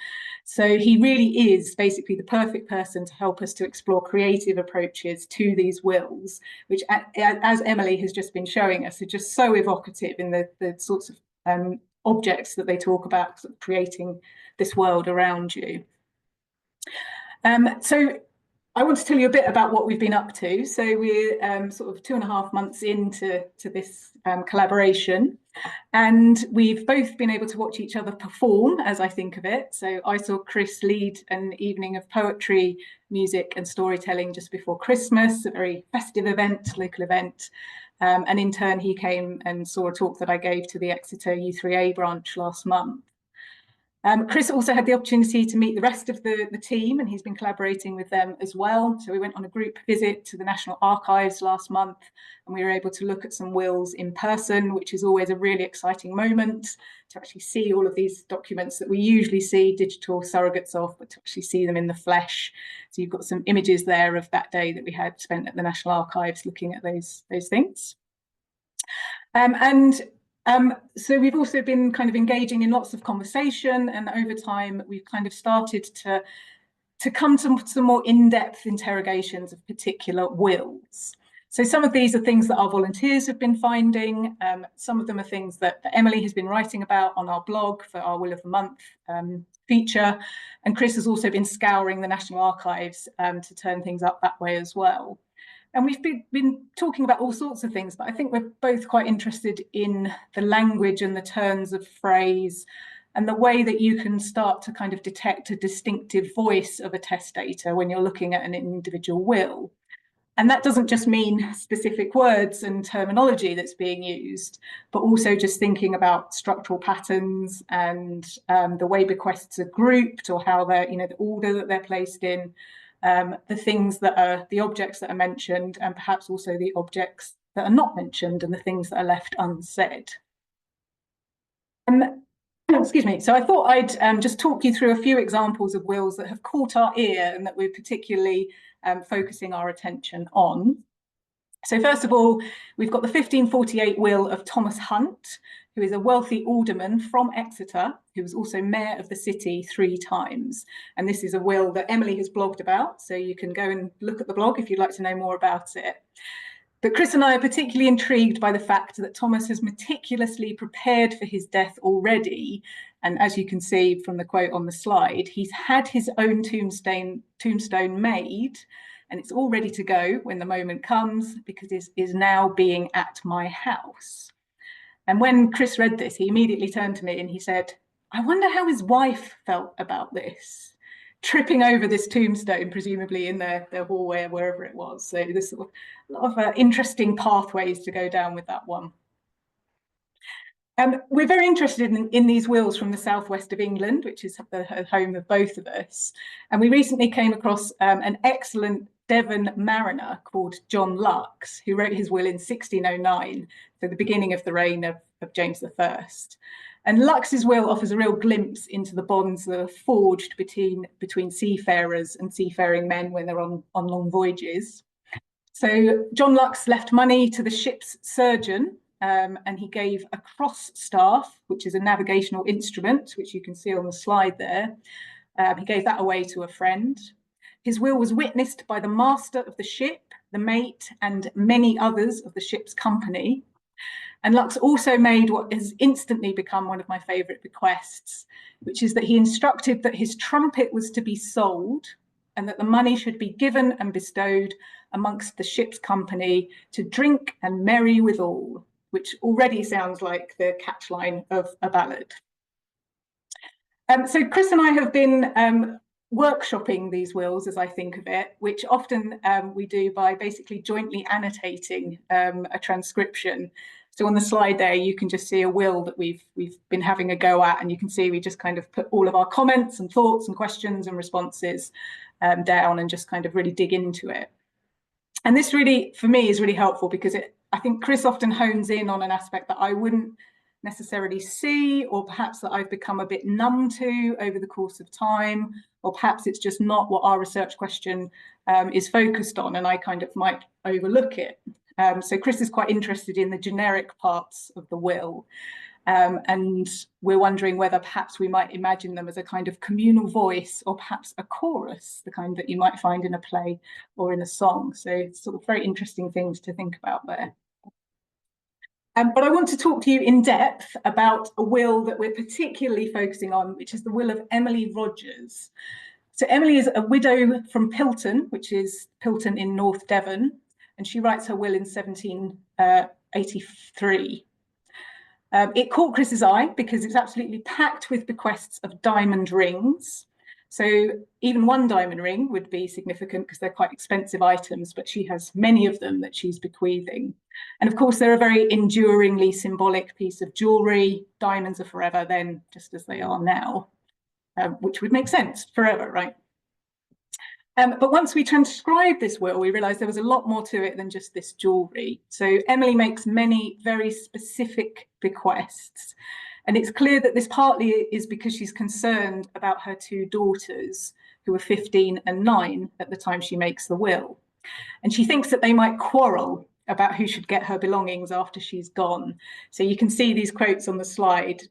So he really is basically the perfect person to help us to explore creative approaches to these wills, which, as Emily has just been showing us, are just so evocative in the sorts of objects that they talk about, sort of creating this world around you. So I want to tell you a bit about what we've been up to. So we're sort of 2.5 months into this collaboration, and we've both been able to watch each other perform, as I think of it. So I saw Chris lead an evening of poetry, music and storytelling just before Christmas, a very festive event, local event. And in turn, he came and saw a talk that I gave to the Exeter U3A branch last month. Chris also had the opportunity to meet the rest of the team, and he's been collaborating with them as well. So we went on a group visit to the National Archives last month, and we were able to look at some wills in person, which is always a really exciting moment to actually see all of these documents that we usually see digital surrogates of, but to actually see them in the flesh. So you've got some images there of that day that we had spent at the National Archives looking at those things. So we've also been kind of engaging in lots of conversation, and over time we've kind of started to come to some more in-depth interrogations of particular wills. So some of these are things that our volunteers have been finding. Some of them are things that Emily has been writing about on our blog for our Will of the Month feature. And Chris has also been scouring the National Archives to turn things up that way as well. And we've been talking about all sorts of things, but I think we're both quite interested in the language and the turns of phrase and the way that you can start to kind of detect a distinctive voice of a testator when you're looking at an individual will. And that doesn't just mean specific words and terminology that's being used, but also just thinking about structural patterns and the way bequests are grouped, or how they're, the order that they're placed in. The things that are the objects that are mentioned, and perhaps also the objects that are not mentioned and the things that are left unsaid. Excuse me. So I thought I'd just talk you through a few examples of wills that have caught our ear and that we're particularly focusing our attention on. So first of all, we've got the 1548 will of Thomas Hunte, who is a wealthy alderman from Exeter, who was also mayor of the city 3 times. And this is a will that Emily has blogged about, so you can go and look at the blog if you'd like to know more about it. But Chris and I are particularly intrigued by the fact that Thomas has meticulously prepared for his death already. And as you can see from the quote on the slide, he's had his own tombstone made, and it's all ready to go when the moment comes, because it is now being at my house. And when Chris read this, he immediately turned to me and he said, I wonder how his wife felt about this, tripping over this tombstone, presumably in their hallway or wherever it was. So there's a lot of interesting pathways to go down with that one. We're very interested in these wills from the southwest of England, which is the home of both of us. And we recently came across an excellent Devon mariner called John Lux, who wrote his will in 1609, so the beginning of the reign of James I. And Lux's will offers a real glimpse into the bonds that are forged between seafarers and seafaring men when they're on long voyages. So John Lux left money to the ship's surgeon, and he gave a cross staff, which is a navigational instrument, which you can see on the slide there. He gave that away to a friend. His will was witnessed by the master of the ship, the mate, and many others of the ship's company. And Lux also made what has instantly become one of my favourite bequests, which is that he instructed that his trumpet was to be sold and that the money should be given and bestowed amongst the ship's company to drink and merry withal, which already sounds like the catchline of a ballad. So Chris and I have been workshopping these wills, as I think of it, which often we do by basically jointly annotating a transcription. So on the slide there, you can just see a will that we've been having a go at, and you can see we just kind of put all of our comments and thoughts and questions and responses down and just kind of really dig into it. And this really, for me, is really helpful because I think Chris often hones in on an aspect that I wouldn't necessarily see, or perhaps that I've become a bit numb to over the course of time, or perhaps it's just not what our research question is focused on, and I kind of might overlook it. So Chris is quite interested in the generic parts of the will, and we're wondering whether perhaps we might imagine them as a kind of communal voice, or perhaps a chorus, the kind that you might find in a play or in a song. So it's sort of very interesting things to think about there. But I want to talk to you in depth about a will that we're particularly focusing on, which is the will of Emily Rogers. So Emily is a widow from Pilton, which is Pilton in North Devon, and she writes her will in 1783. It caught Chris's eye because it's absolutely packed with bequests of diamond rings. So even one diamond ring would be significant because they're quite expensive items, but she has many of them that she's bequeathing. And of course, they're a very enduringly symbolic piece of jewellery. Diamonds are forever then, just as they are now, which would make sense, forever, right? But once we transcribed this will, we realised there was a lot more to it than just this jewellery. So Emily makes many very specific bequests. And it's clear that this partly is because she's concerned about her two daughters, who are 15 and 9 at the time she makes the will. And she thinks that they might quarrel about who should get her belongings after she's gone. So you can see these quotes on the slide.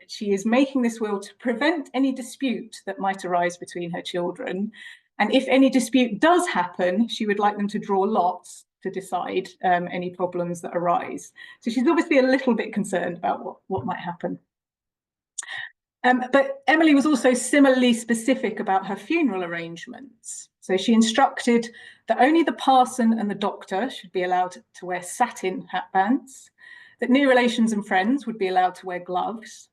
She is making this will to prevent any dispute that might arise between her children. And if any dispute does happen, she would like them to draw lots to decide any problems that arise. So she's obviously a little bit concerned about what might happen. But Emily was also similarly specific about her funeral arrangements. So she instructed that only the parson and the doctor should be allowed to wear satin hatbands, that near relations and friends would be allowed to wear gloves.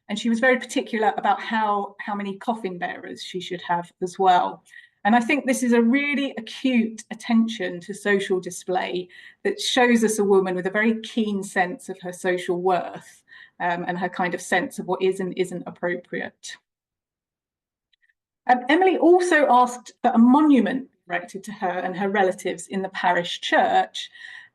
And she was very particular about how many coffin bearers she should have as well. And I think this is a really acute attention to social display that shows us a woman with a very keen sense of her social worth and her kind of sense of what is and isn't appropriate. Emily also asked that a monument be erected to her and her relatives in the parish church.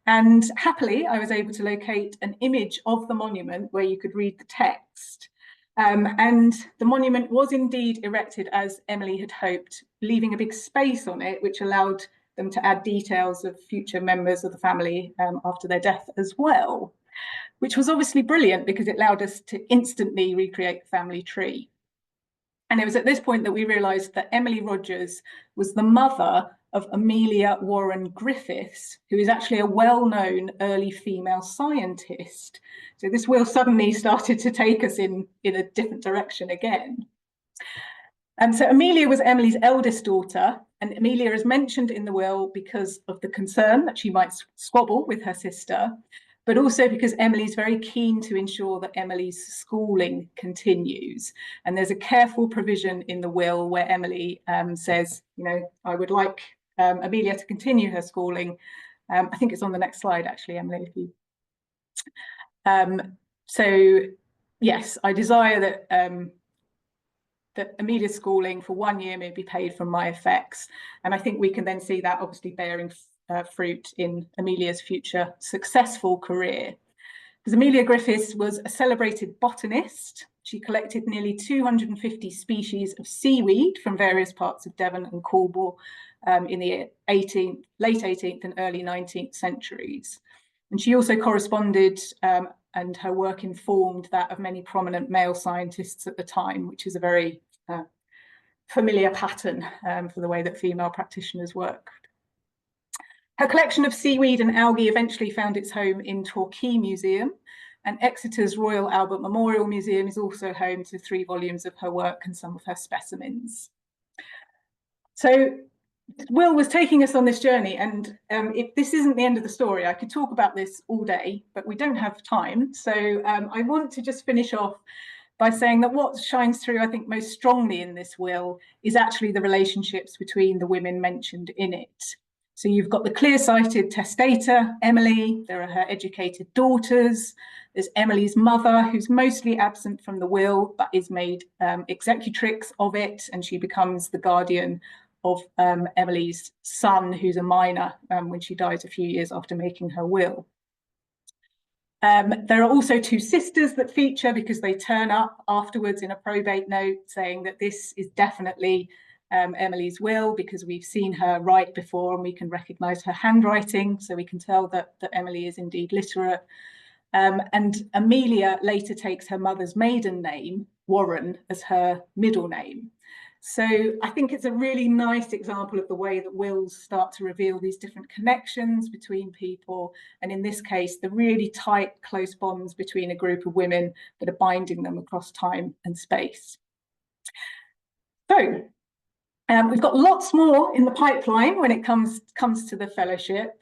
And happily, I was able to locate an image of the monument where you could read the text. And the monument was indeed erected as Emily had hoped, leaving a big space on it, which allowed them to add details of future members of the family after their death as well, which was obviously brilliant because it allowed us to instantly recreate the family tree. And it was at this point that we realised that Emily Rogers was the mother of Amelia Warren Griffiths, who is actually a well-known early female scientist. So this will suddenly started to take us in a different direction again. So Amelia was Emily's eldest daughter, and Amelia is mentioned in the will because of the concern that she might squabble with her sister, but also because Emily's very keen to ensure that Emily's schooling continues. And there's a careful provision in the will where Emily says, you know, I would like Amelia to continue her schooling. I think it's on the next slide, actually, Emily, if you. So yes, I desire that that Amelia's schooling for 1 year may be paid from my effects. And I think we can then see that obviously bearing fruit in Amelia's future successful career. Because Amelia Griffiths was a celebrated botanist. She collected nearly 250 species of seaweed from various parts of Devon and Cornwall in the late 18th and early 19th centuries. And she also corresponded and her work informed that of many prominent male scientists at the time, which is a very familiar pattern for the way that female practitioners worked. Her collection of seaweed and algae eventually found its home in Torquay Museum, and Exeter's Royal Albert Memorial Museum is also home to 3 volumes of her work and some of her specimens. So Will was taking us on this journey, and this isn't the end of the story. I could talk about this all day, but we don't have time. So I want to just finish off by saying that what shines through, I think, most strongly in this will is actually the relationships between the women mentioned in it. So you've got the clear-sighted testator, Emily, there are her educated daughters, there's Emily's mother, who's mostly absent from the will, but is made executrix of it, and she becomes the guardian of Emily's son, who's a minor, when she dies a few years after making her will. There are also two sisters that feature because they turn up afterwards in a probate note saying that this is definitely Emily's will, because we've seen her write before and we can recognise her handwriting, so we can tell that Emily is indeed literate. And Amelia later takes her mother's maiden name, Warren, as her middle name. So I think it's a really nice example of the way that wills start to reveal these different connections between people, and in this case, the really tight, close bonds between a group of women that are binding them across time and space. So we've got lots more in the pipeline when it comes to the fellowship.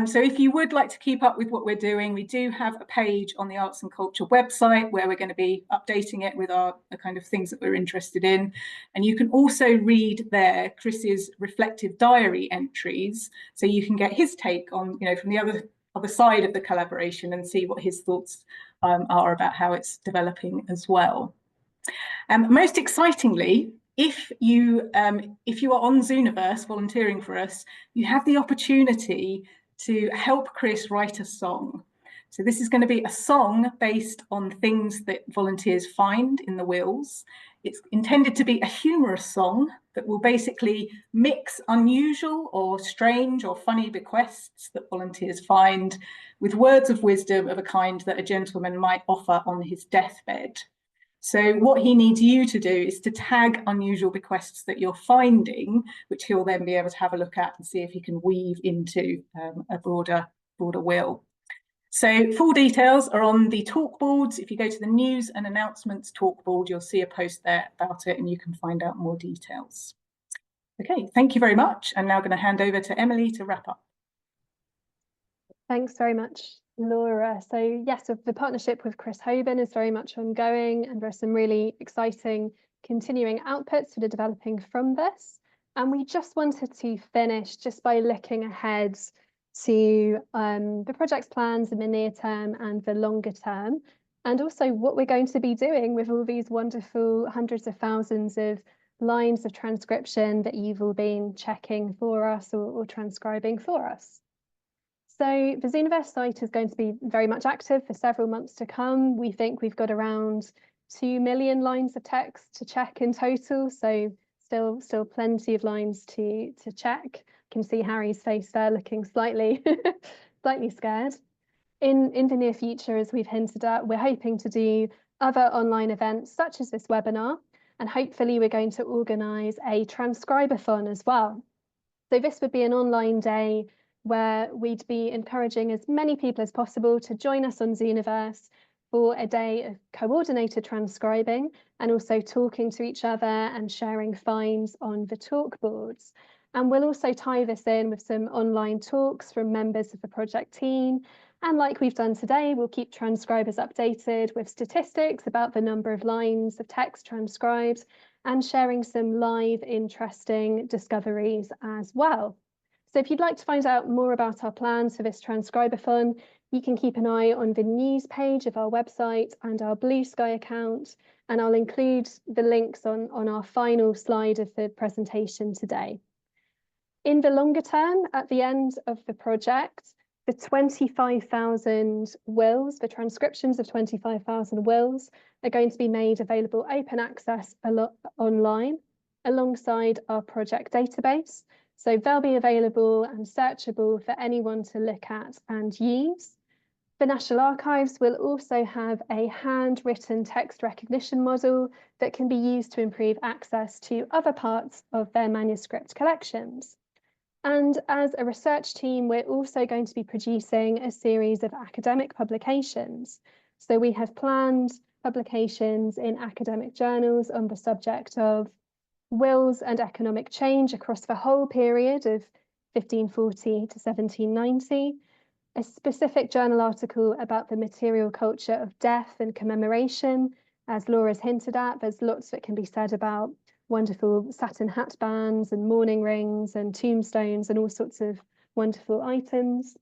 So if you would like to keep up with what we're doing, we do have a page on the Arts and Culture website where we're going to be updating it with the kind of things that we're interested in. And you can also read there Chris's reflective diary entries, so you can get his take on, from the other side of the collaboration and see what his thoughts are about how it's developing as well. Most excitingly, if you are on Zooniverse volunteering for us, you have the opportunity to help Chris write a song. So this is going to be a song based on things that volunteers find in the wills. It's intended to be a humorous song that will basically mix unusual or strange or funny bequests that volunteers find with words of wisdom of a kind that a gentleman might offer on his deathbed. So what he needs you to do is to tag unusual bequests that you're finding, which he'll then be able to have a look at and see if he can weave into a broader will. So full details are on the talk boards. If you go to the news and announcements talk board, you'll see a post there about it and you can find out more details. Okay, thank you very much. I'm now going to hand over to Emily to wrap up. Thanks very much, Laura. So yes, the partnership with Chris Hoban is very much ongoing, and there are some really exciting continuing outputs that are developing from this. And we just wanted to finish just by looking ahead to the project's plans in the near term and the longer term, and also what we're going to be doing with all these wonderful hundreds of thousands of lines of transcription that you've all been checking for us or transcribing for us. So the Zooniverse site is going to be very much active for several months to come. We think we've got around 2 million lines of text to check in total, so still plenty of lines to check. You can see Harry's face there looking slightly scared. In the near future, as we've hinted at, we're hoping to do other online events such as this webinar, and hopefully we're going to organise a transcribathon as well. So this would be an online day where we'd be encouraging as many people as possible to join us on Zooniverse for a day of coordinated transcribing and also talking to each other and sharing finds on the talk boards. And we'll also tie this in with some online talks from members of the project team. And like we've done today, we'll keep transcribers updated with statistics about the number of lines of text transcribed and sharing some live interesting discoveries as well. So if you'd like to find out more about our plans for this transcribathon, you can keep an eye on the news page of our website and our Blue Sky account, and I'll include the links on our final slide of the presentation today. In the longer term, at the end of the project, the 25,000 wills, the transcriptions of 25,000 wills are going to be made available open access online alongside our project database. So they'll be available and searchable for anyone to look at and use. The National Archives will also have a handwritten text recognition model that can be used to improve access to other parts of their manuscript collections. And as a research team, we're also going to be producing a series of academic publications. So we have planned publications in academic journals on the subject of wills and economic change across the whole period of 1540 to 1790, a specific journal article about the material culture of death and commemoration, As Laura's hinted at, there's lots that can be said about wonderful satin hat bands and mourning rings and tombstones and all sorts of wonderful items.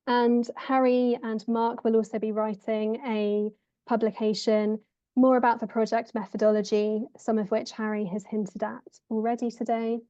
And Harry and Mark will also be writing a publication more about the project methodology, some of which Harry has hinted at already today.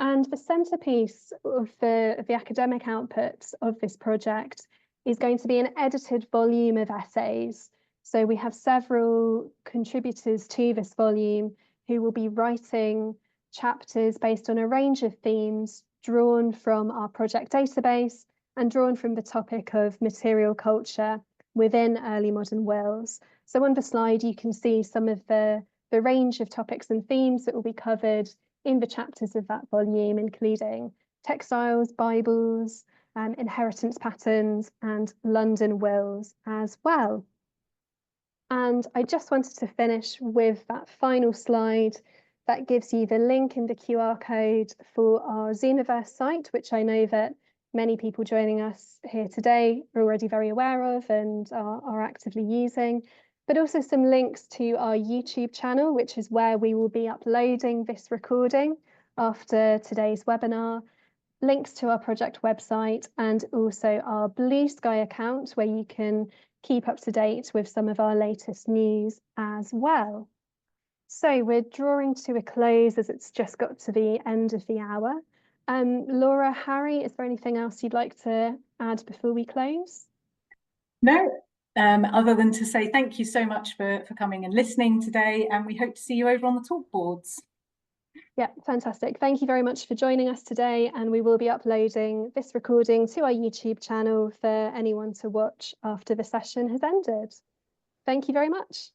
And the centerpiece of the academic outputs of this project is going to be an edited volume of essays. So we have several contributors to this volume who will be writing chapters based on a range of themes drawn from our project database and drawn from the topic of material culture within early modern wills. So on the slide, you can see some of the range of topics and themes that will be covered in the chapters of that volume, including textiles, Bibles, inheritance patterns, and London wills as well. And I just wanted to finish with that final slide that gives you the link in the QR code for our Zooniverse site, which I know that many people joining us here today are already very aware of and are actively using, but also some links to our YouTube channel, which is where we will be uploading this recording after today's webinar, links to our project website, and also our Blue Sky account, where you can keep up to date with some of our latest news as well. So we're drawing to a close as it's just got to the end of the hour. Laura, Harry, is there anything else you'd like to add before we close? No, other than to say thank you so much for coming and listening today, and we hope to see you over on the talk boards. Yeah, fantastic. Thank you very much for joining us today, and we will be uploading this recording to our YouTube channel for anyone to watch after the session has ended. Thank you very much.